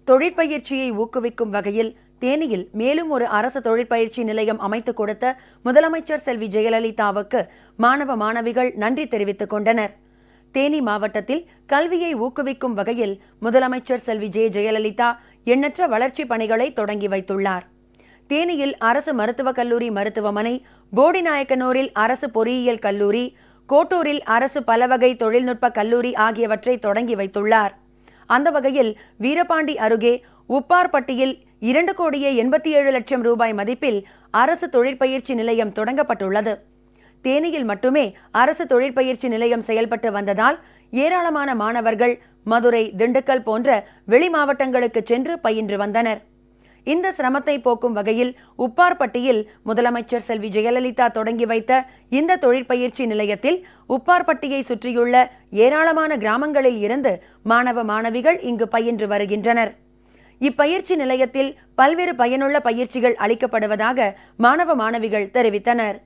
தொழிற்பயிற்சியை ஊக்குவிக்கும் வகையில் தேனியில் மேலும் ஒரு அரசு தொழிற்பயிற்சி நிலையம் அமைத்துக் கொடுத்த முதலமைச்சர் செல்வி ஜெயலலிதாவுக்கு மாணவ மாணவிகள் நன்றி தெரிவித்துக் கொண்டனர். தேனி மாவட்டத்தில் கல்வியை ஊக்குவிக்கும் வகையில் முதலமைச்சர் செல்வி ஜெயலலிதா எண்ணற்ற வளர்ச்சிப் பணிகளை தொடங்கி வைத்துள்ளார். தேனியில் அரசு மருத்துவக் கல்லூரி மருத்துவமனை, போடிநாயக்கனூரில் அரசு பொறியியல் கல்லூரி, கோட்டூரில் அரசு பலவகை தொழில்நுட்ப கல்லூரி ஆகியவற்றை தொடங்கி வைத்துள்ளார். அந்த வகையில் வீரபாண்டி அருகே உப்பார்பட்டியில் 2,87,00,000 ரூபாய் மதிப்பில் அரசு தொழிற்பயிற்சி நிலையம் தொடங்கப்பட்டுள்ளது. தேனியில் மட்டுமே அரசு தொழிற்பயிற்சி நிலையம் செயல்பட்டு வந்ததால் ஏராளமான மாணவர்கள் மதுரை, திண்டுக்கல் போன்ற வெளி மாவட்டங்களுக்கு சென்று பயின்று வந்தனர். இந்த சிரமத்தை போக்கும் வகையில் உப்பார்பட்டியில் முதலமைச்சர் செல்வி ஜெயலலிதா தொடங்கி வைத்த இந்த தொழிற்பயிற்சி நிலையத்தில் உப்பார்பட்டியை சுற்றியுள்ள ஏராளமான கிராமங்களில் இருந்து மாணவ மாணவிகள் இங்கு பயின்று வருகின்றனர். இப்பயிற்சி நிலையத்தில் பல்வேறு பயனுள்ள பயிற்சிகள் அளிக்கப்படுவதாக மாணவ மாணவிகள் தெரிவித்தனர்.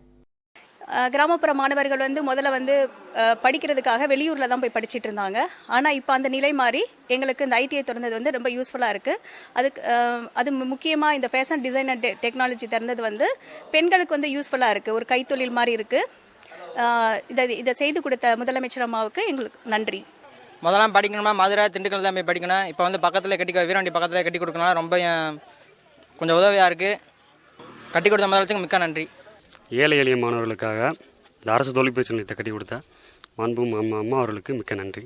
கிராமப்புற மாணவர்கள் முதல்ல படிக்கிறதுக்காக வெளியூரில் தான் போய் படிச்சுட்டு இருந்தாங்க. ஆனால் இப்போ அந்த நிலை மாறி எங்களுக்கு இந்த ஐடிஐ திறந்தது ரொம்ப யூஸ்ஃபுல்லாக இருக்குது. அது முக்கியமாக இந்த ஃபேஷன் டிசைன் அண்ட் டெக்னாலஜி திறந்தது பெண்களுக்கு யூஸ்ஃபுல்லாக இருக்குது. ஒரு கைத்தொழில் மாதிரி இருக்குது. இதை செய்து கொடுத்த முதலமைச்சர் அம்மாவுக்கு எங்களுக்கு நன்றி. முதலாம் படிக்கணுமா மதுரை, திண்டுக்கல் தான் போய் படிக்கணும். இப்போ பக்கத்தில் வீராண்டி பக்கத்தில் கட்டி கொடுக்கணும். ரொம்ப கொஞ்சம் உதவியாக இருக்குது. கட்டி கொடுத்த முதலமைச்சருக்கு மிக்க நன்றி. ஏழை எளிய மாணவர்களுக்காக இந்த அரசு தொழிற்பயிற்சி நிலையத்தை கட்டி கொடுத்த மாண்புமிகு அம்மா அவர்களுக்கு மிக்க நன்றி.